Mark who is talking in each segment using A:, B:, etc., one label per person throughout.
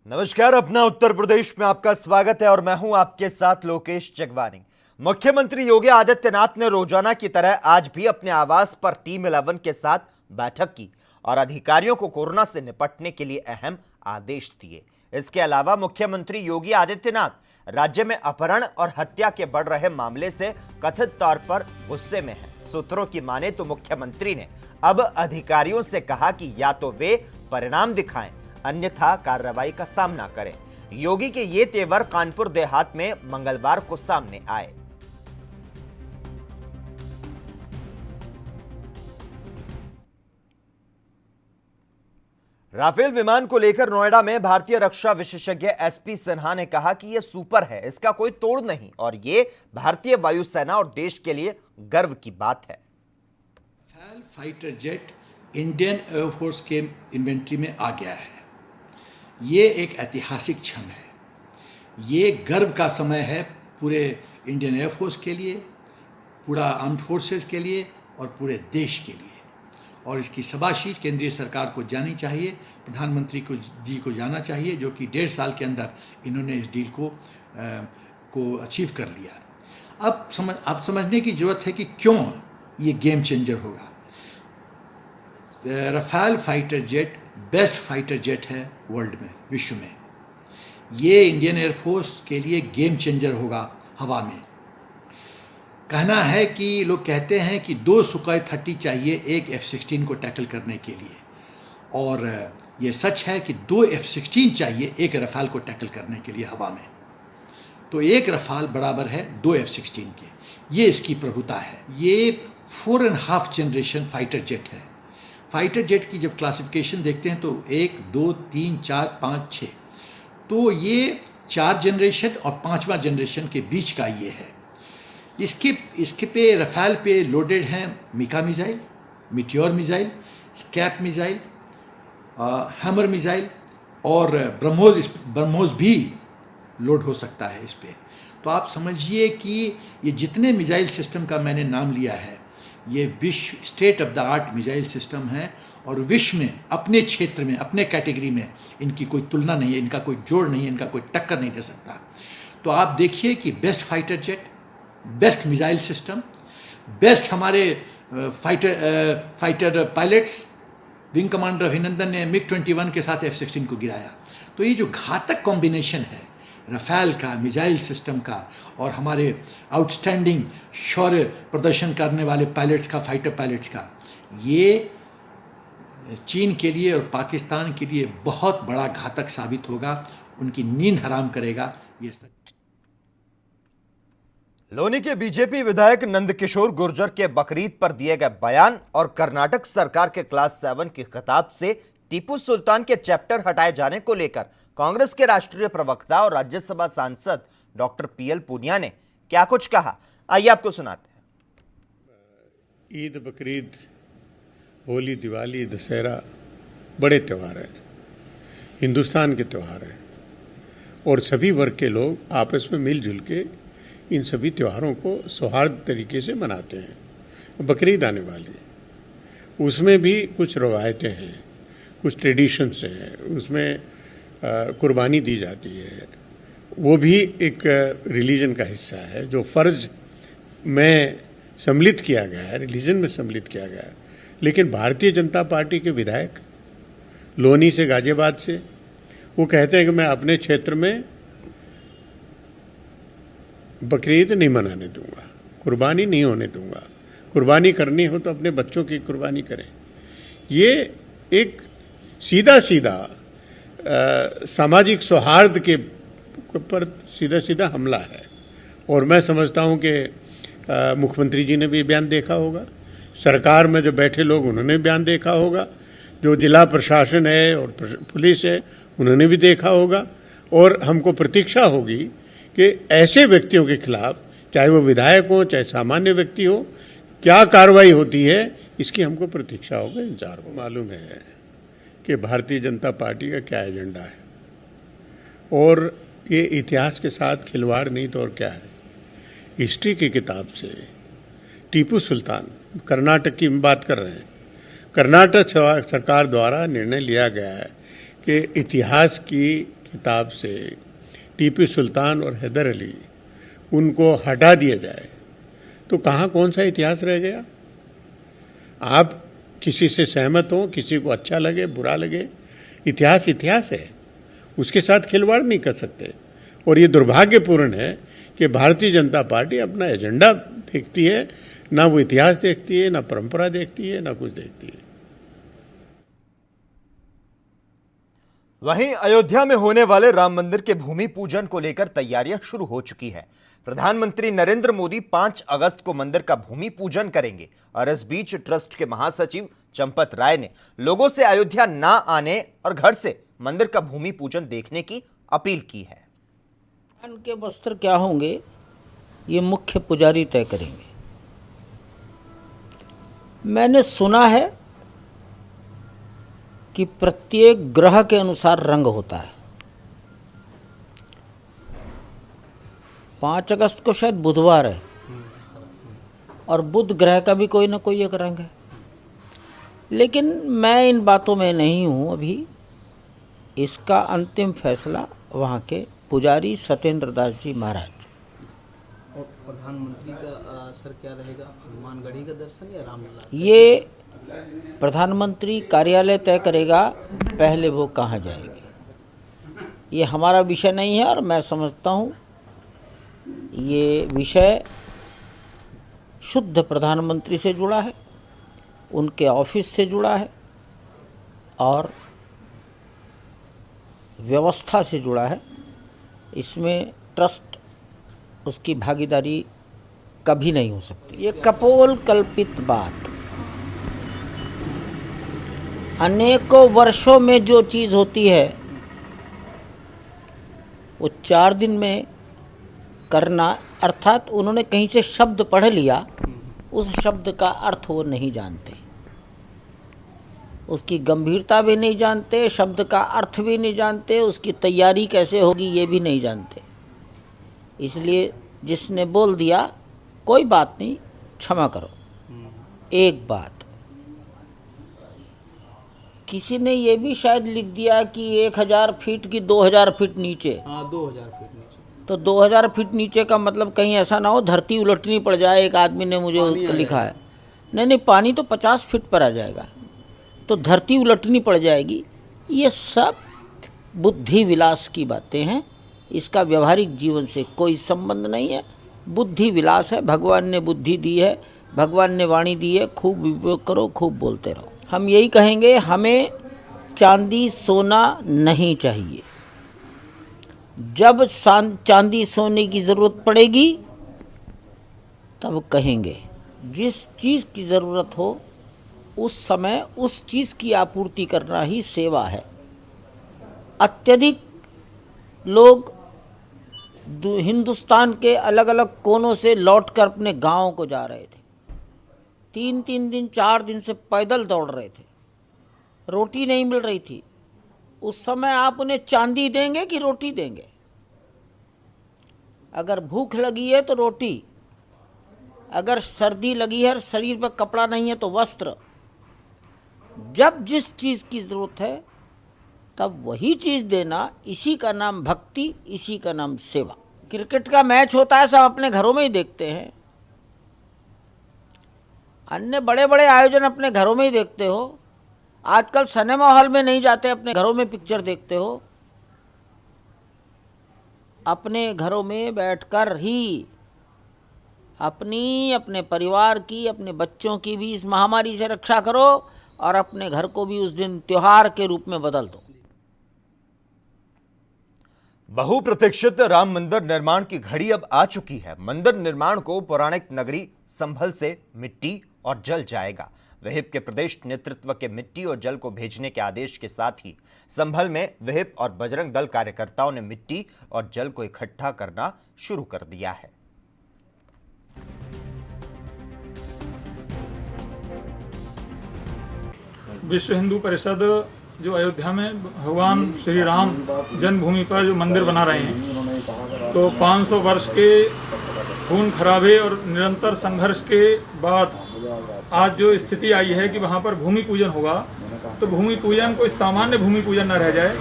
A: नमस्कार, अपना उत्तर प्रदेश में आपका स्वागत है और मैं हूं आपके साथ लोकेश जगवानी। मुख्यमंत्री योगी आदित्यनाथ ने रोजाना की तरह आज भी अपने आवास पर टीम 11 के साथ बैठक की और अधिकारियों को कोरोना से निपटने के लिए अहम आदेश दिए। इसके अलावा मुख्यमंत्री योगी आदित्यनाथ राज्य में अपहरण और हत्या के बढ़ रहे मामले से कथित तौर पर गुस्से में हैं। सूत्रों की माने तो मुख्यमंत्री ने अब अधिकारियों से कहा कि या तो वे परिणाम दिखाएं, अन्यथा कार्रवाई का सामना करें। योगी के ये तेवर कानपुर देहात में मंगलवार को सामने आए। राफेल विमान को लेकर नोएडा में भारतीय रक्षा विशेषज्ञ एसपी सिन्हा ने कहा कि यह सुपर है, इसका कोई तोड़ नहीं और ये भारतीय वायुसेना और देश के लिए गर्व की बात है।
B: Rafale fighter jet Indian air force के इन्वेंट्री में आ गया है। ये एक ऐतिहासिक क्षण है। ये गर्व का समय है पूरे इंडियन एयरफोर्स के लिए, पूरा आर्म्ड फोर्सेस के लिए और पूरे देश के लिए। और इसकी शाबाशी केंद्रीय सरकार को जानी चाहिए, प्रधानमंत्री जी को जाना चाहिए, जो कि 1.5 साल के अंदर इन्होंने इस डील को अचीव कर लिया। अब समझने की ज़रूरत है कि क्यों ये गेम चेंजर होगा। Rafale fighter jet best fighter jet है वर्ल्ड में, विश्व में। ये इंडियन एयरफोर्स के लिए गेम चेंजर होगा हवा में। कहना है कि लोग कहते हैं कि 2 सुखोई 30 चाहिए एक F-16 को टैकल करने के लिए, और ये सच है कि 2 F-16 चाहिए एक रफाल को टैकल करने के लिए हवा में। तो एक रफाल बराबर है 2 F-16 के। ये इसकी प्रभुता है। ये 4.5 जनरेशन फाइटर जेट है। फाइटर जेट की जब क्लासिफिकेशन देखते हैं तो 1, 2, 3, 4, 5, 6, तो ये 4 जनरेशन और 5वां जनरेशन के बीच का ये है। इसके पे रफाल पे लोडेड हैं MICA missile, Meteor missile, SCALP missile, Hammer missile और ब्रह्मोस भी लोड हो सकता है इस पे। तो आप समझिए कि ये जितने मिसाइल सिस्टम का मैंने नाम लिया है, ये विश्व state of the art missile system है और विश्व में अपने क्षेत्र में, अपने कैटेगरी में इनकी कोई तुलना नहीं है, इनका कोई जोड़ नहीं है, इनका कोई टक्कर नहीं दे सकता। तो आप देखिए कि best fighter jet, best missile system, best हमारे फाइटर पायलट्स, विंग कमांडर अभिनंदन ने MiG-21 के साथ F-16 को गिराया। तो ये जो घातक कॉम्बिनेशन है रफाल का, मिसाइल सिस्टम का और हमारे आउटस्टैंडिंग शौर्य प्रदर्शन करने वाले पायलट्स का, फाइटर पायलट्स का, ये चीन के लिए और पाकिस्तान के लिए बहुत बड़ा घातक साबित होगा। उनकी नींद हराम करेगा ये सच।
A: लोनी के बीजेपी विधायक नंदकिशोर गुर्जर के बकरीद पर दिए गए बयान और कर्नाटक सरकार के क्लास 7 की खिताब से टीपू सुल्तान के चैप्टर हटाए जाने को लेकर कांग्रेस के राष्ट्रीय प्रवक्ता और राज्यसभा सांसद डॉक्टर PL पूनिया ने क्या कुछ कहा, आइए आपको सुनाते हैं।
C: ईद, बकरीद, होली, दिवाली, दशहरा बड़े त्यौहार हैं, हिंदुस्तान के त्यौहार हैं और सभी वर्ग के लोग आपस में मिलजुल के इन सभी त्योहारों को सौहार्द तरीके से मनाते हैं। बकरीद आने वाली, उसमें भी कुछ रवायतें हैं, कुछ ट्रेडिशंस हैं, उसमें कुर्बानी दी जाती है। वो भी एक रिलीजन का हिस्सा है जो फ़र्ज में सम्मिलित किया गया है, रिलीजन में सम्मिलित किया गया है। लेकिन भारतीय जनता पार्टी के विधायक लोनी से, गाजियाबाद से, वो कहते हैं कि मैं अपने क्षेत्र में बकरीद नहीं मनाने दूंगा, कुर्बानी नहीं होने दूंगा। कुर्बानी करनी हो तो अपने बच्चों की कुर्बानी करें। ये एक सीधा सामाजिक सौहार्द के पर सीधा हमला है। और मैं समझता हूं कि मुख्यमंत्री जी ने भी बयान देखा होगा, सरकार में जो बैठे लोग उन्होंने बयान देखा होगा, जो जिला प्रशासन है और पुलिस है उन्होंने भी देखा होगा। और हमको प्रतीक्षा होगी कि ऐसे व्यक्तियों के खिलाफ, चाहे वो विधायक हो चाहे सामान्य व्यक्ति हो, क्या कार्रवाई होती है, इसकी हमको प्रतीक्षा होगा, इंतजार हो। मालूम है कि भारतीय जनता पार्टी का क्या एजेंडा है और ये इतिहास के साथ खिलवाड़ नहीं तो और क्या है। हिस्ट्री की किताब से टीपू सुल्तान, कर्नाटक की बात कर रहे हैं, कर्नाटक सरकार द्वारा निर्णय लिया गया है कि इतिहास की किताब से टीपू सुल्तान और हैदर अली उनको हटा दिया जाए तो कहाँ कौन सा इतिहास रह गया? आप किसी से सहमत हो, किसी को अच्छा लगे बुरा लगे, इतिहास इतिहास है, उसके साथ खिलवाड़ नहीं कर सकते। और ये दुर्भाग्यपूर्ण है कि भारतीय जनता पार्टी अपना एजेंडा देखती है, ना वो इतिहास देखती है, ना परंपरा देखती है, ना कुछ देखती है।
A: वहीं अयोध्या में होने वाले राम मंदिर के भूमि पूजन को लेकर तैयारियां शुरू हो चुकी है। प्रधानमंत्री नरेंद्र मोदी 5 अगस्त को मंदिर का भूमि पूजन करेंगे और इस बीच ट्रस्ट के महासचिव चंपत राय ने लोगों से अयोध्या ना आने और घर से मंदिर का भूमि पूजन देखने की अपील की है।
D: भगवान के वस्त्र क्या होंगे ये मुख्य पुजारी तय करेंगे। मैंने सुना है कि प्रत्येक ग्रह के अनुसार रंग होता है। 5 अगस्त को शायद बुधवार है और बुध ग्रह का भी कोई ना कोई एक रंग है, लेकिन मैं इन बातों में नहीं हूँ अभी। इसका अंतिम फैसला वहाँ के पुजारी सत्येंद्र दास जी महाराज।
E: और प्रधानमंत्री का सर क्या रहेगा, हनुमानगढ़ी का दर्शन या रामलला?
D: ये प्रधानमंत्री कार्यालय तय करेगा पहले वो कहाँ जाएंगे। ये हमारा विषय नहीं है और मैं समझता हूँ ये विषय शुद्ध प्रधानमंत्री से जुड़ा है, उनके ऑफिस से जुड़ा है और व्यवस्था से जुड़ा है। इसमें ट्रस्ट उसकी भागीदारी कभी नहीं हो सकती। ये कपोल कल्पित बात, अनेकों वर्षों में जो चीज़ होती है वो 4 दिन में करना, अर्थात उन्होंने कहीं से शब्द पढ़ लिया, उस शब्द का अर्थ वो नहीं जानते, उसकी गंभीरता भी नहीं जानते, शब्द का अर्थ भी नहीं जानते, उसकी तैयारी कैसे होगी ये भी नहीं जानते। इसलिए जिसने बोल दिया कोई बात नहीं, क्षमा करो। एक बात, किसी ने ये भी शायद लिख दिया कि 1000 फीट की 2000 फीट नीचे।
E: हाँ, 2000 फीट नीचे।
D: तो 2000 फीट नीचे का मतलब कहीं ऐसा ना हो धरती उलटनी पड़ जाए। एक आदमी ने मुझे लिखा है, नहीं, पानी तो 50 फीट पर आ जाएगा, तो धरती उलटनी पड़ जाएगी। ये सब बुद्धि विलास की बातें हैं, इसका व्यवहारिक जीवन से कोई संबंध नहीं है। बुद्धि विलास है, भगवान ने बुद्धि दी है, भगवान ने वाणी दी है, खूब उपयोग करो, खूब बोलते रहो। हम यही कहेंगे, हमें चांदी सोना नहीं चाहिए। जब चांदी सोने की ज़रूरत पड़ेगी तब कहेंगे। जिस चीज़ की ज़रूरत हो उस समय उस चीज़ की आपूर्ति करना ही सेवा है। अत्यधिक लोग हिंदुस्तान के अलग अलग कोनों से लौटकर अपने गाँव को जा रहे थे, 3-3 दिन 4 दिन से पैदल दौड़ रहे थे, रोटी नहीं मिल रही थी। उस समय आप उन्हें चांदी देंगे कि रोटी देंगे? अगर भूख लगी है तो रोटी, अगर सर्दी लगी है, शरीर पर कपड़ा नहीं है तो वस्त्र। जब जिस चीज़ की ज़रूरत है तब वही चीज़ देना, इसी का नाम भक्ति, इसी का नाम सेवा। क्रिकेट का मैच होता है, सब अपने घरों में ही देखते हैं। अन्य बड़े बड़े आयोजन अपने घरों में ही देखते हो। आजकल सिनेमा हॉल में नहीं जाते, अपने घरों में पिक्चर देखते हो। अपने घरों में बैठकर ही अपने परिवार की, अपने बच्चों की भी इस महामारी से रक्षा करो और अपने घर को भी उस दिन त्योहार के रूप में बदल दो।
A: बहुप्रतीक्षित राम मंदिर निर्माण की घड़ी अब आ चुकी है। मंदिर निर्माण को पौराणिक नगरी संभल से मिट्टी और जल जाएगा। विहिप के प्रदेश नेतृत्व के मिट्टी और जल को भेजने के आदेश के साथ ही संभल में विहिप और बजरंग दल कार्यकर्ताओं ने मिट्टी और जल को इकट्ठा करना शुरू कर दिया है।
F: विश्व हिंदू परिषद जो अयोध्या में भगवान श्री राम जन्मभूमि पर जो मंदिर बना रहे हैं, तो 500 वर्ष के खून खराबे और निरंतर संघर्ष के बाद आज जो स्थिति आई है कि वहाँ पर भूमि पूजन होगा, तो भूमि पूजन कोई सामान्य भूमि पूजन न रह जाए,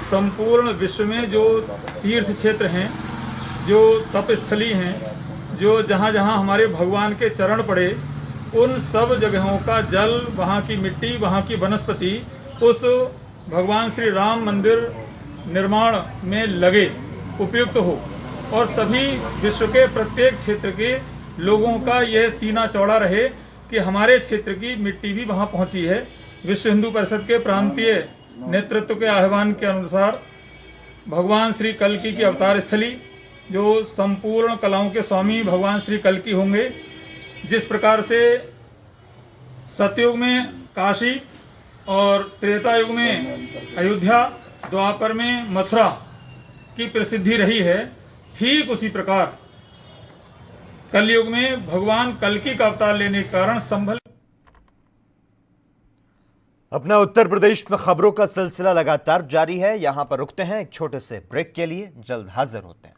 F: संपूर्ण विश्व में जो तीर्थ क्षेत्र हैं, जो तपस्थली हैं, जो जहाँ जहाँ हमारे भगवान के चरण पड़े, उन सब जगहों का जल, वहाँ की मिट्टी, वहाँ की वनस्पति उस भगवान श्री राम मंदिर निर्माण में लगे, उपयुक्त हो, और सभी विश्व के प्रत्येक क्षेत्र के लोगों का यह सीना चौड़ा रहे कि हमारे क्षेत्र की मिट्टी भी वहाँ पहुँची है। विश्व हिंदू परिषद के प्रांतीय नेतृत्व के आह्वान के अनुसार भगवान श्री कल्कि की अवतार स्थली, जो संपूर्ण कलाओं के स्वामी भगवान श्री कल्कि होंगे, जिस प्रकार से सतयुग में काशी और त्रेता युग में अयोध्या, द्वापर में मथुरा की प्रसिद्धि रही है, ठीक उसी प्रकार कलयुग में भगवान कल्कि का अवतार लेने के कारण संभल।
A: अपना उत्तर प्रदेश में खबरों का सिलसिला लगातार जारी है। यहां पर रुकते हैं एक छोटे से ब्रेक के लिए, जल्द हाजिर होते हैं।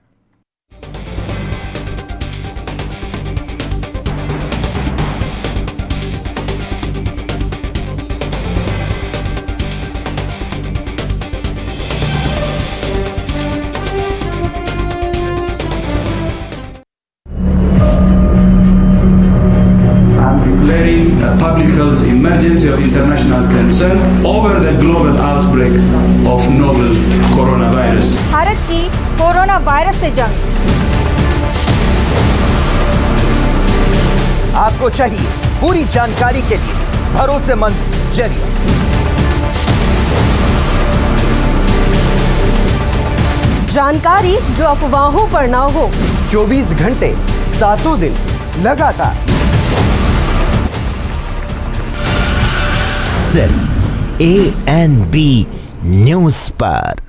G: Declaring a public health emergency of international concern over the global outbreak of novel coronavirus.
H: Bharat की कोरोना वायरस से जंग।
A: आपको चाहिए पूरी जानकारी के लिए भरोसेमंद जरिया।
H: जानकारी जो अफवाहों पर ना हो।
A: 24 घंटे 7 दिन लगातार, सिर्फ ANB न्यूज पर।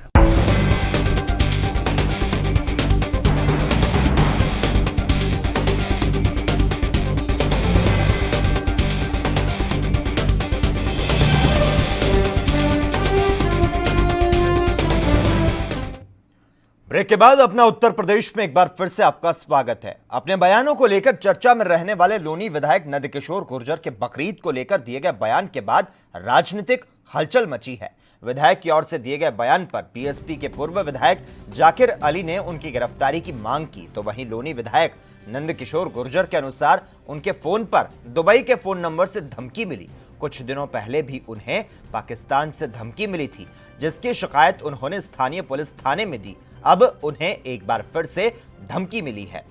A: ब्रेक के बाद अपना उत्तर प्रदेश में एक बार फिर से आपका स्वागत है। अपने बयानों को लेकर चर्चा में रहने वाले लोनी विधायक नंदकिशोर गुर्जर के बकरीद को लेकर दिए गए बयान के बाद राजनीतिक हलचल मची है। विधायक की ओर से दिए गए बयान पर बीएसपी के पूर्व विधायक जाकिर अली ने उनकी गिरफ्तारी की मांग की, तो वहीं लोनी विधायक नंदकिशोर गुर्जर के अनुसार उनके फोन पर दुबई के फोन नंबर से धमकी मिली। कुछ दिनों पहले भी उन्हें पाकिस्तान से धमकी मिली थी, जिसकी शिकायत उन्होंने स्थानीय पुलिस थाने में दी। अब उन्हें एक बार फिर से धमकी मिली है।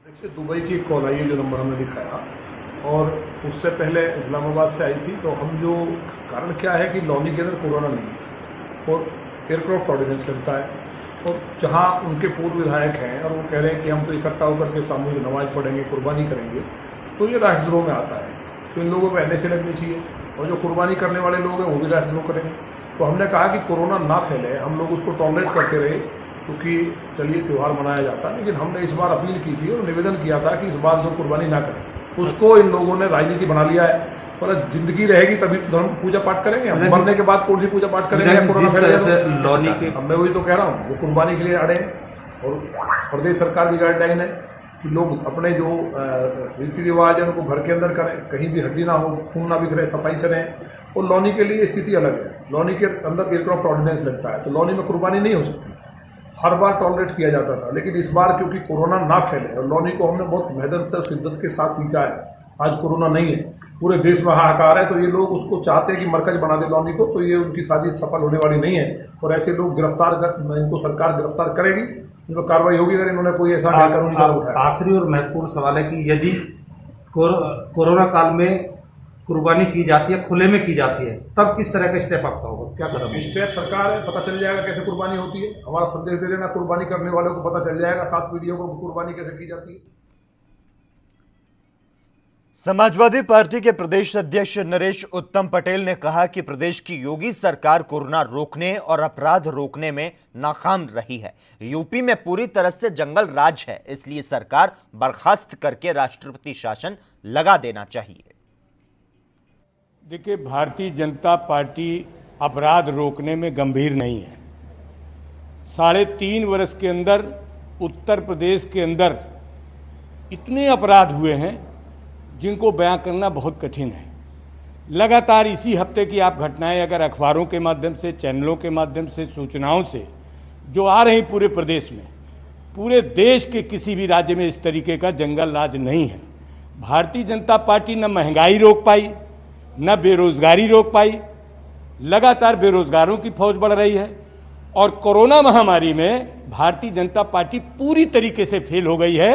I: देखिए, दुबई की कॉल आई है जो नंबर हमने दिखाया, और उससे पहले इस्लामाबाद से आई थी। तो हम जो कारण क्या है कि लॉनी के अंदर कोरोना नहीं है और एयरक्राफ्ट ऑर्डिनेंस लगता है, और जहां उनके पूर्व विधायक हैं और वो कह रहे हैं कि हम तो इकट्ठा होकर के सामूहिक नमाज पढ़ेंगे, कुर्बानी करेंगे, तो ये राष्ट्रद्रोह में आता है। तो इन लोगों पर NSA लगनी चाहिए, और जो कुर्बानी करने वाले लोग हैं वो भी राष्ट्रद्रोह करेंगे। तो हमने कहा कि कोरोना ना फैले, हम लोग उसको टॉलरेट करते रहे, क्योंकि चलिए त्यौहार मनाया जाता है, लेकिन हमने इस बार अपील की थी और निवेदन किया था कि इस बार जो कुर्बानी ना करें, उसको इन लोगों ने राजनीति बना लिया है। पर जिंदगी रहेगी तभी तो हम पूजा पाठ करेंगे, हम मरने के बाद कौन सी पूजा पाठ करेंगे? कोरोना फैलेगा। मैं वही तो कह रहा हूँ, वो कुर्बानी के लिए अड़े, और प्रदेश सरकार की गाइडलाइन है कि लोग अपने जो रीति रिवाज है उनको घर के अंदर करें, कहीं भी हड्डी ना हो, खून ना बिखरे, सफाई से रहें। और लॉनी के लिए स्थिति अलग है, लॉनी के अंदर एयरक्राफ्ट ऑर्डिनेंस लगता है, तो लॉनी में कुर्बानी नहीं हो सकती। हर बार टॉलरेट किया जाता था, लेकिन इस बार क्योंकि कोरोना ना फैले और लॉनी को हमने बहुत मेहनत से शिद्दत के साथ सींचा है, आज कोरोना नहीं है, पूरे देश में हाहाकार है, तो ये लोग उसको चाहते हैं कि मरकज बना दे लॉनी को, तो ये उनकी साजिश सफल होने वाली नहीं है। और ऐसे लोग गिरफ्तार कर, इनको सरकार गिरफ्तार करेगी, इनको कार्रवाई होगी अगर इन्होंने कोई ऐसा कानूनी कदम उठाया।
J: आखिरी और महत्वपूर्ण सवाल है कि यदि कोरोना काल में कुर्बानी की जाती है, खुले में की जाती है, तब किस तरह का स्टेप आपका होगा, क्या कदम?
I: स्टेप सरकार है, पता चल जाएगा कैसे कुर्बानी होती है। हमारा संदेश दे देना, कुर्बानी करने वालों को पता चल जाएगा 7 पीढ़ियों को कुर्बानी कैसे की जाती है।
A: समाजवादी पार्टी के प्रदेश अध्यक्ष नरेश उत्तम पटेल ने कहा कि प्रदेश की योगी सरकार कोरोना रोकने और अपराध रोकने में नाकाम रही है। यूपी में पूरी तरह से जंगल राज है, इसलिए सरकार बर्खास्त करके राष्ट्रपति शासन लगा देना चाहिए।
K: देखिए, भारतीय जनता पार्टी अपराध रोकने में गंभीर नहीं है। 3.5 वर्ष के अंदर उत्तर प्रदेश के अंदर इतने अपराध हुए हैं जिनको बयां करना बहुत कठिन है। लगातार इसी हफ्ते की आप घटनाएं अगर अखबारों के माध्यम से, चैनलों के माध्यम से, सूचनाओं से जो आ रही पूरे प्रदेश में, पूरे देश के किसी भी राज्य में इस तरीके का जंगल राज नहीं है। भारतीय जनता पार्टी न महंगाई रोक पाई, न बेरोजगारी रोक पाई, लगातार बेरोजगारों की फौज बढ़ रही है और कोरोना महामारी में भारतीय जनता पार्टी पूरी तरीके से फेल हो गई है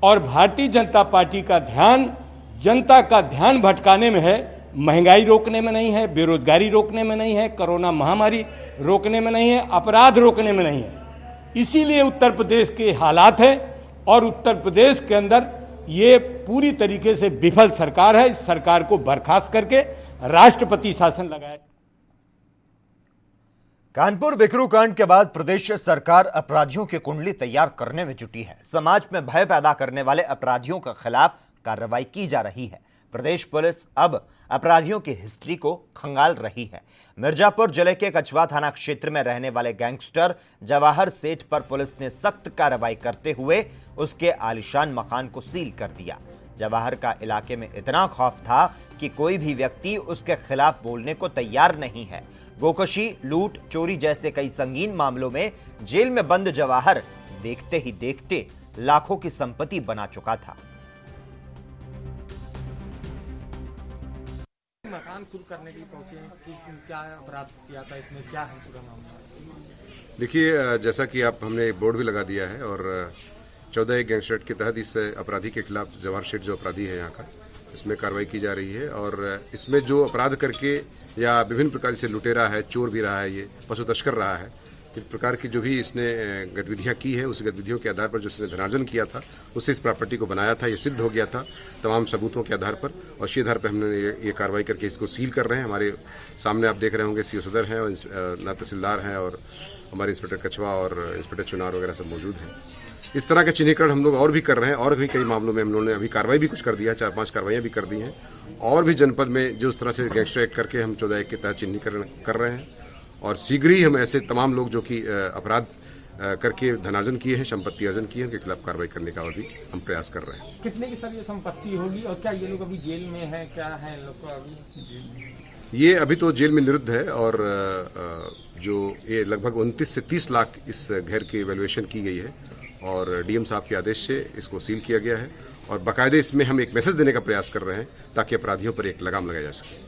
K: और भारतीय जनता पार्टी का ध्यान, जनता का ध्यान भटकाने में है, महंगाई रोकने में नहीं है, बेरोजगारी रोकने में नहीं है, कोरोना महामारी रोकने में नहीं है, अपराध रोकने में नहीं है। इसीलिए उत्तर प्रदेश के हालात हैं और उत्तर प्रदेश के अंदर ये पूरी तरीके से विफल सरकार है। इस सरकार को बर्खास्त करके राष्ट्रपति शासन लगाए।
A: कानपुर बिकरू कांड के बाद प्रदेश सरकार अपराधियों की कुंडली तैयार करने में जुटी है। समाज में भय पैदा करने वाले अपराधियों के खिलाफ कार्रवाई की जा रही है। प्रदेश पुलिस अब अपराधियों की हिस्ट्री को खंगाल रही है। मिर्जापुर जिले के कछवा थाना क्षेत्र में रहने वाले गैंगस्टर जवाहर सेठ पर पुलिस ने सख्त कार्रवाई करते हुए उसके आलीशान मकान को सील कर दिया। जवाहर का इलाके में इतना खौफ था कि कोई भी व्यक्ति उसके खिलाफ बोलने को तैयार नहीं है। गोकशी, लूट, चोरी जैसे कई संगीन मामलों में जेल में बंद जवाहर देखते ही देखते लाखों की संपत्ति बना चुका था।
L: मकान खुद करने के लिए पहुंचे हैं, क्या अपराध किया था, इसमें क्या है पूरा मामला?
M: देखिए, जैसा कि आप हमने बोर्ड भी लगा दिया है और 14 गैंगस्टर एक्ट के तहत इस अपराधी के खिलाफ जवाहर सेठ जो अपराधी है यहाँ का, इसमें कार्रवाई की जा रही है और इसमें जो अपराध करके या विभिन्न प्रकार से लुटेरा है, चोर भी रहा है, ये पशु तस्कर रहा है, इस प्रकार की जो भी इसने गतिविधियां की है, उस गतिविधियों के आधार पर जो इसने धनार्जन किया था, उससे इस प्रॉपर्टी को बनाया था, ये सिद्ध हो गया था तमाम सबूतों के आधार पर और इसी आधार पर हमने ये कार्रवाई करके इसको सील कर रहे हैं। हमारे सामने आप देख रहे होंगे सीओ सदर हैं और नायब तहसीलदार हैं और हमारे इंस्पेक्टर कछवा और इंस्पेक्टर चुनार वगैरह सब मौजूद हैं। इस तरह के चिन्हीकरण हम लोग और भी कर रहे हैं और भी कई मामलों में हम लोगों ने अभी कार्रवाई भी कुछ कर दिया है, 4-5 कार्रवाइयाँ भी कर दी हैं और भी जनपद में जो इस तरह से गैंगस्टर एक्ट करके हम 14 के तहत चिन्हीकरण कर रहे हैं और शीघ्र ही हम ऐसे तमाम लोग जो कि अपराध करके धनार्जन किए हैं, संपत्ति अर्जन की है, उनके खिलाफ कार्रवाई करने का और भी हम प्रयास कर रहे हैं।
L: कितने की सर ये संपत्ति होगी और क्या ये लोग अभी जेल में है, क्या है लोग को अभी?
M: ये अभी तो जेल में निरुद्ध है और जो ये लगभग 29 से 30 लाख इस घर की वैल्यूएशन की गई है और डीएम साहब के आदेश से इसको सील किया गया है और बाकायदे इसमें हम एक मैसेज देने का प्रयास कर रहे हैं ताकि अपराधियों पर एक लगाम लगाया जा सके।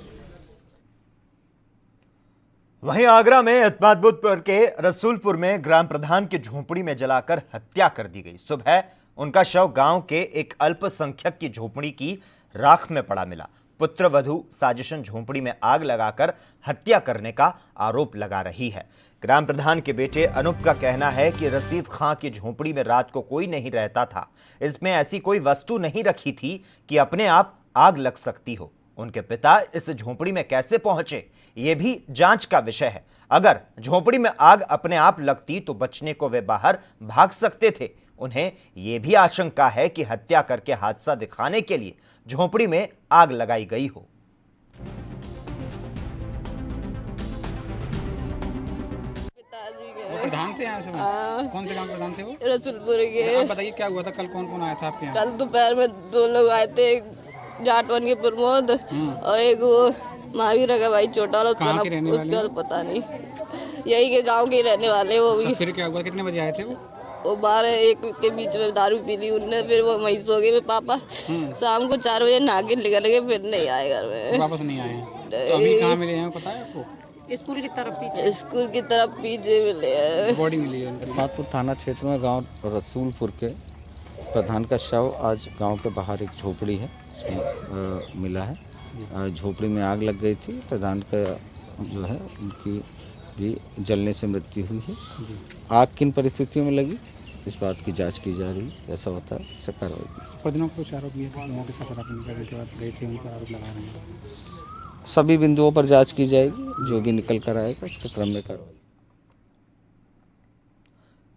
A: वहीं आगरा में इत्मादपुर के रसूलपुर में ग्राम प्रधान की झोपड़ी में जलाकर हत्या कर दी गई। सुबह उनका शव गांव के एक अल्पसंख्यक की झोपड़ी की राख में पड़ा मिला। पुत्र वधू साजिशन झोपड़ी में आग लगाकर हत्या करने का आरोप लगा रही है। ग्राम प्रधान के बेटे अनूप का कहना है कि रशीद खां की झोपड़ी में रात को कोई नहीं रहता था। इसमें ऐसी कोई वस्तु नहीं रखी थी कि अपने आप आग लग सकती हो। उनके पिता इस झोपड़ी में कैसे पहुंचे, ये भी जांच का विषय है। अगर झोपड़ी में आग अपने आप लगती तो बचने को वे बाहर भाग सकते थे। उन्हें यह भी आशंका है कि हत्या करके हादसा दिखाने के लिए झोपड़ी में आग लगाई गई हो।
E: प्रधान थे यहाँ से? कौन से गांव प्रधान थे वो?
N: रसूलपुर के।
E: आप बताइए क्या हुआ था कल, कौन कौन आया था आपके यहाँ?
N: कल दोपहर में 2 लोग आए थे, जाटवन के प्रमोद और एक वो महावीर का भाई छोटा वाला, उसका पता नहीं, यही के गांव के रहने वाले वो भी।
E: फिर क्या हुआ, कितने बजे आए थे वो?
N: 12-1 के बीच में दारू पी ली उनने, फिर वो वहीं सो गए। पापा शाम को 4 बजे नहा के निकल गए, फिर नहीं आए घर में,
E: वापस नहीं आए। तो अभी कहाँ मिले हैं पता है आपको?
N: स्कूल की तरफ पीछे मिले हैं।
E: बॉडी मिली है।
O: इत्मादपुर थाना क्षेत्र में गांव रसूलपुर के प्रधान का शव आज गांव के बाहर एक झोपड़ी है इसमें मिला है। झोपड़ी में आग लग गई थी। प्रधान का जो है उनकी भी जलने से मृत्यु हुई है। आग किन परिस्थितियों में लगी इस बात की जांच की जा रही है। ऐसा होता है ऐसा कार्रवाई। सभी बिंदुओं पर जांच की जाएगी, जो भी निकल कर आएगा उसके क्रम में कार्रवाई।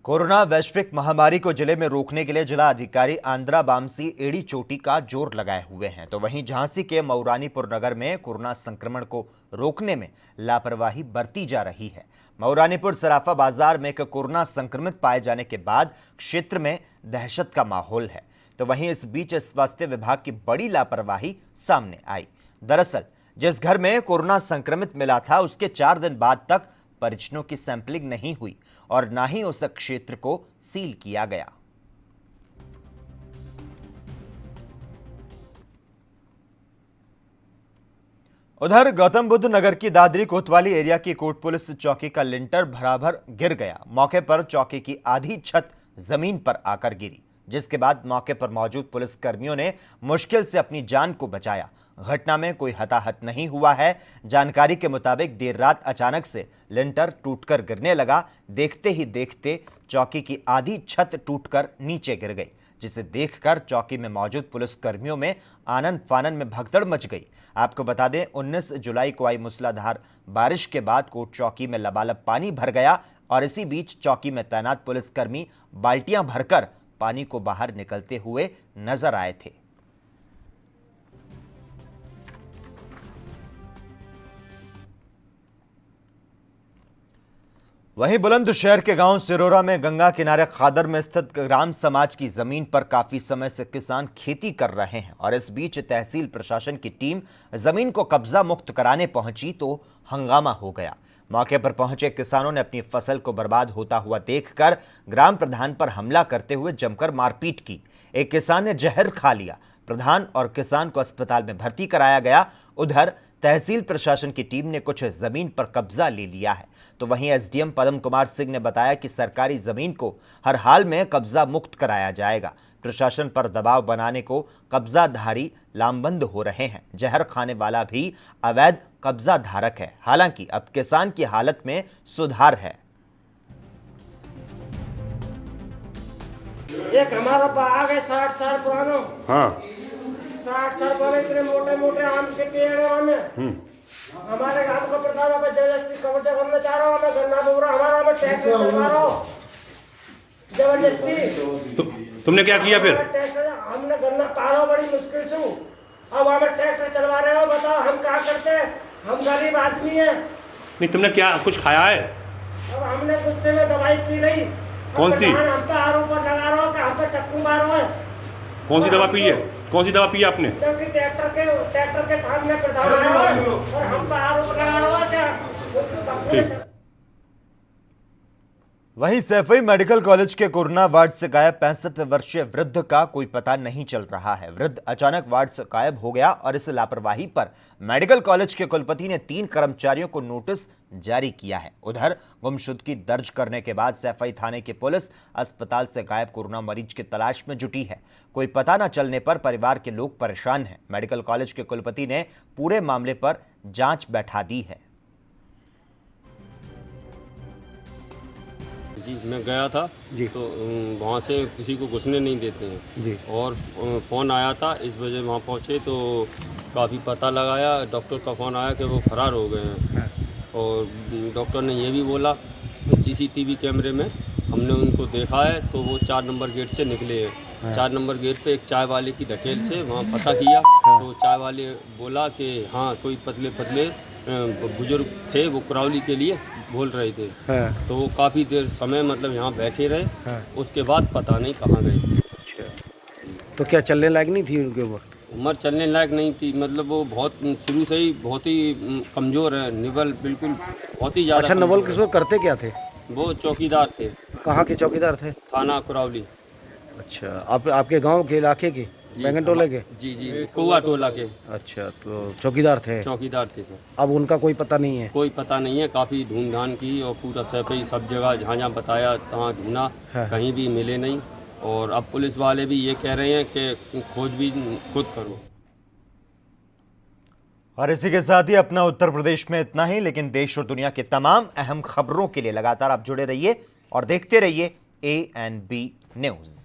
A: कोरोना वैश्विक महामारी को जिले में रोकने के लिए जिला अधिकारी आंद्रा बामसी एड़ी चोटी का जोर लगाए हुए हैं, तो वहीं झांसी के मऊरानीपुर नगर में कोरोना संक्रमण को रोकने में लापरवाही बरती जा रही है। मऊरानीपुर सराफा बाजार में कोरोना संक्रमित पाए जाने के बाद क्षेत्र में दहशत का माहौल है, तो वहीं इस बीच स्वास्थ्य विभाग की बड़ी लापरवाही सामने आई। दरअसल जिस घर में कोरोना संक्रमित मिला था उसके 4 दिन बाद तक परिजनों की सैंपलिंग नहीं हुई और ना ही उस क्षेत्र को सील किया गया। उधर गौतम बुद्ध नगर की दादरी कोतवाली एरिया की कोट पुलिस चौकी का लिंटर भराभर गिर गया। मौके पर चौकी की आधी छत जमीन पर आकर गिरी, जिसके बाद मौके पर मौजूद पुलिस कर्मियों ने मुश्किल से अपनी जान को बचाया। घटना में कोई हताहत नहीं हुआ है। जानकारी के मुताबिक देर रात अचानक से लिंटर टूटकर गिरने लगा। देखते ही देखते चौकी की आधी छत टूटकर नीचे गिर गई, जिसे देखकर चौकी में मौजूद पुलिस कर्मियों में आनन फानन में भगदड़ मच गई। आपको बता दें 19 जुलाई को आई मूसलाधार बारिश के बाद कोट चौकी में लबालब पानी भर गया और इसी बीच चौकी में तैनात पुलिसकर्मी बाल्टियां भरकर पानी को बाहर निकलते हुए नजर आए थे। वहीं बुलंदशहर के गांव सिरोरा में गंगा किनारे खादर में स्थित ग्राम समाज की जमीन पर काफी समय से किसान खेती कर रहे हैं और इस बीच तहसील प्रशासन की टीम जमीन को कब्जा मुक्त कराने पहुंची तो हंगामा हो गया। मौके पर पहुंचे किसानों ने अपनी फसल को बर्बाद होता हुआ देखकर ग्राम प्रधान पर हमला करते हुए जमकर मारपीट की। एक किसान ने जहर खा लिया। प्रधान और किसान को अस्पताल में भर्ती कराया गया। उधर तहसील प्रशासन की टीम ने कुछ जमीन पर कब्जा ले लिया है, तो वहीं एसडीएम पदम कुमार सिंह ने बताया कि सरकारी जमीन को हर हाल में कब्जा मुक्त कराया जाएगा। प्रशासन पर दबाव बनाने को कब्जाधारी लामबंद हो रहे हैं। जहर खाने वाला भी अवैध कब्जा धारक है। हालांकि अब किसान की हालत में सुधार है।
P: एक हमारा बाग है 60 साल पुराना। हाँ 60 साल पहले इतने मोटे मोटे आम के पेड़ है हमें। हमारे गांव का प्रधान अब जबरदस्ती कब्जा करना चाह रहा हूँ। गन्ना बोरा हमारा हमें ट्रैक्टर चलवा रहा हूँ जबरदस्ती।
Q: तुमने क्या किया फिर?
P: हमने गन्ना पा रहा बड़ी मुश्किल से। अब हमें ट्रैक्टर चलवा रहे हो, बताओ हम क्या करते हैं? हम गरीब आदमी है।
Q: नहीं तुमने क्या कुछ खाया है?
P: अब हमने गुस्से में दवाई पी ली।
Q: कौन सी?
P: हम पे आरोप लगा रहा हूँ कि हम पे चक्कू मारो है।
Q: कौन सी दवा पी है? कौन सी दवा पी आपने?
P: क्योंकि ट्रैक्टर के सामने प्रधान और हम पे आरोप लगा रहा है क्या?
A: वहीं सैफई मेडिकल कॉलेज के कोरोना वार्ड से गायब 65 वर्षीय वृद्ध का कोई पता नहीं चल रहा है। वृद्ध अचानक वार्ड से गायब हो गया और इस लापरवाही पर मेडिकल कॉलेज के कुलपति ने 3 कर्मचारियों को नोटिस जारी किया है। उधर गुमशुदगी दर्ज करने के बाद सैफई थाने की पुलिस अस्पताल से गायब कोरोना मरीज की तलाश में जुटी है। कोई पता न चलने पर परिवार के लोग परेशान हैं। मेडिकल कॉलेज के कुलपति ने पूरे मामले पर जांच बैठा दी है।
R: जी मैं गया था जी, तो वहाँ से किसी को घुसने नहीं देते हैं जी। और फ़ोन आया था, इस वजह वहाँ पहुँचे तो काफ़ी पता लगाया। डॉक्टर का फ़ोन आया कि वो फरार हो गए हैं। और डॉक्टर ने ये भी बोला कि सीसीटीवी कैमरे में हमने उनको देखा है तो वो 4 नंबर गेट से निकले हैं। 4 नंबर गेट पे एक चाय वाले की ढकेल से वहाँ पता किया तो चाय वाले बोला कि हाँ कोई पतले पतले बुजुर्ग थे, वो कुरावली के लिए बोल रहे थे। तो वो काफ़ी देर समय मतलब यहाँ बैठे रहे। उसके बाद पता नहीं कहाँ गए।
S: अच्छा, तो क्या चलने लायक नहीं थी उनके
R: उम्र चलने लायक नहीं थी, मतलब वो बहुत शुरू से ही बहुत ही कमज़ोर है। निवल बिल्कुल बहुत ही ज़्यादा।
S: अच्छा, नवल किशोर करते क्या थे?
R: वो चौकीदार थे।
S: कहाँ के चौकीदार थे?
R: थाना कुरावली।
S: अच्छा, आपके गांव के इलाके के बैंगन टोले के?
R: जी जी, कुआ टोला के।
S: अच्छा, तो चौकीदार थे?
R: चौकीदार थे सर।
S: अब उनका कोई पता नहीं है?
R: कोई पता नहीं है। काफ़ी ढूंढ की और पूरा सैफई सब जगह जहाँ जहाँ बताया तहाँ ढूंढा, कहीं भी मिले नहीं। और अब पुलिस वाले भी ये कह रहे हैं कि खोजबीन खुद करो।
A: और इसी के साथ ही अपना उत्तर प्रदेश में इतना ही, लेकिन देश और दुनिया के तमाम अहम खबरों के लिए लगातार आप जुड़े रहिए और देखते रहिए ANB न्यूज़।